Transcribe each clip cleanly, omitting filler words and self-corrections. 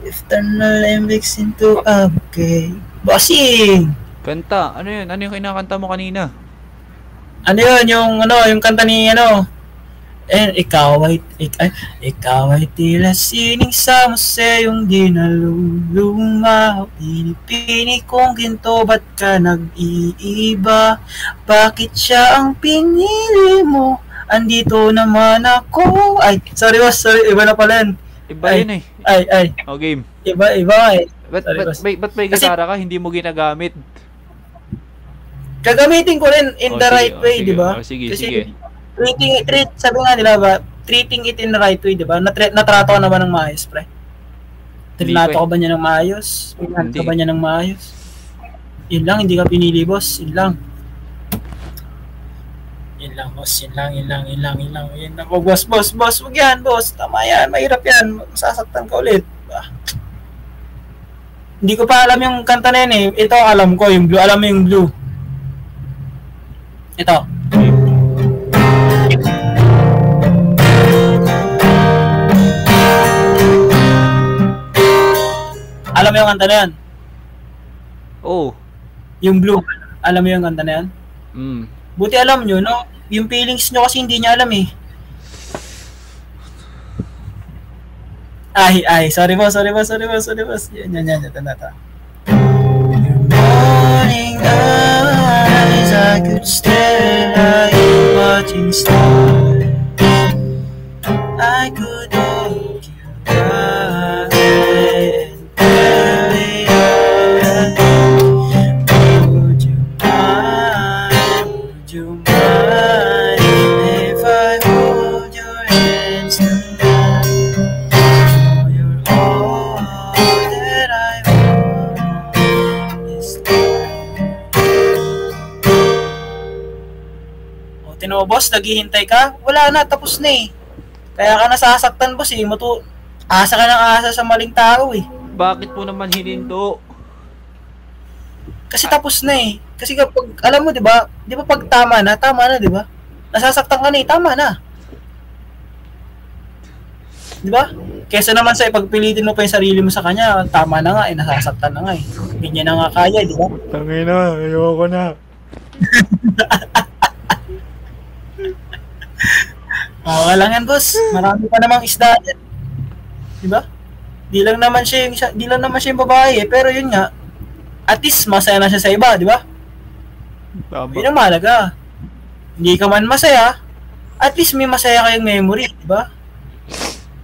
If eternal MX into okay. Bossing! Kanta, ano yun? Ano yung kinakanta mo kanina? Ano yun? Yung kanta ni ikaw ay tila sining sa museyong di nalulumaw. Pinipini kong ginto, ba't ka nag-iiba? Bakit siya ang pinili mo? Andito naman ako. Ay, sorry boss, sorry, iba na pala yun. Iba yun eh. Ay. O game. Iba eh. Ba't may gitara ka, hindi mo ginagamit? Gagamitin ko rin in the right way, di ba? Sige. Sabi nga nila ba, treating it in the right way, di ba? Natrato ka naman ng maayos, pre. Trinato ka ba niya ng maayos? Pinanto ka ba niya ng maayos? Yun lang, hindi ka pinili, boss. Yun lang. Yun lang, boss. Yun lang. Boss. Huwag yan, boss. Tama yan. Mahirap yan. Masasaktan ka ulit. Hindi ko pa alam yung kanta na yun eh. Ito alam ko, yung blue. Alam mo yung blue. Ito. Alam mo yung kanta na yan? Oo. Yung blue. Alam mo yung kanta na yan? Buti alam nyo, no? Yung feelings nyo kasi hindi niya alam eh. Ay. Sorry boss. Yan. Ito na ito. Your morning eyes, I could stare like watching stars. I could hold you right and tell me would you mind if I hold your hands tonight? Oh, you're all that I want is love. O, tino boss, naghihintay ka? Wala na, tapos na eh. Kaya ka nasasaktan, boss eh. Asa ka ng asa sa maling tao eh. Bakit po naman hininto? Kasi tapos na eh. Kasi kapag, alam mo, di ba pag tama na, di ba? Nasasaktan ka na eh, tama na. Di ba? Kesa naman sa ipagpilitin mo pa yung sarili mo sa kanya, tama na nga eh, nasasaktan na nga eh. Hindi niya na nga kaya, di ba? Tangay na, ayoko na. Lang yan, boss. Marami pa namang isda yan. Di ba? Di lang naman siya yung babae eh, pero yun nga, at least masaya na siya sa iba, di ba? Tama. Yun ang mahalaga. Hindi ka man masaya, at least may masaya kayong memory, di ba?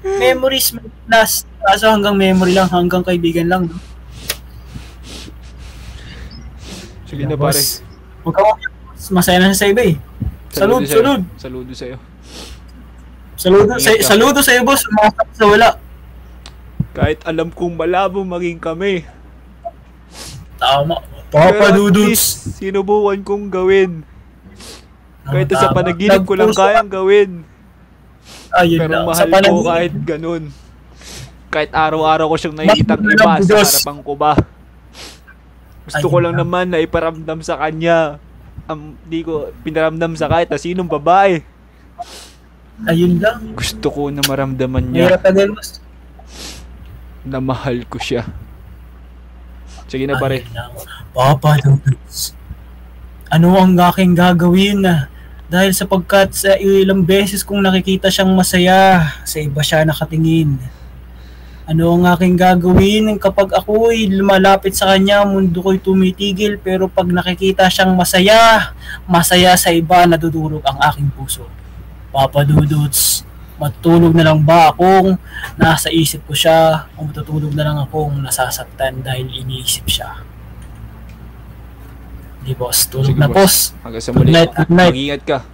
Memories may last, kaso hanggang memory lang, hanggang kaibigan lang. No? Sige na pare. Huwag ka masaya na siya sa iba eh. Salud. Saludo sa'yo. Saludo sa'yo, boss. Umasap sa wala. Kahit alam kong malabo maging kami. Tama. Papa Duduts. Sinubukan kong gawin. Kahit sa panaginip ko lang kayang gawin. Ayun pero lang. mahal ko kahit ganun. Kahit araw-araw ko siyang nakikitang iba sa harapan ko ba. Gusto ko lang naman na iparamdam sa kanya. Di ko pinaramdam sa kahit na sinong babae. Ayun lang. Gusto ko na maramdaman niya na mahal ko siya. Sige na pare. Papa Duduts. Ano ang aking gagawin na? Dahil sapagkat sa ilang beses kong nakikita siyang masaya, sa iba siya nakatingin. Ano ang aking gagawin kapag ako'y lumalapit sa kanya, mundo ko'y tumitigil, pero pag nakikita siyang masaya sa iba, nadudurog ang aking puso. Papa Duduts, matutulog na lang ba akong nasa isip ko siya, o matutulog na lang akong nasasaktan dahil iniisip siya? Di boss, tulog. Sige, na boss. Hanggang sa muli. Good night. Mag-ingat ka.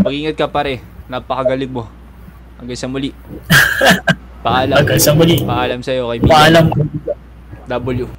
Mag-ingat ka pare. Napakagaling mo. Hanggang sa muli. Paalam. Hanggang sa muli. Paalam sa'yo kaibigan. Paalam. W.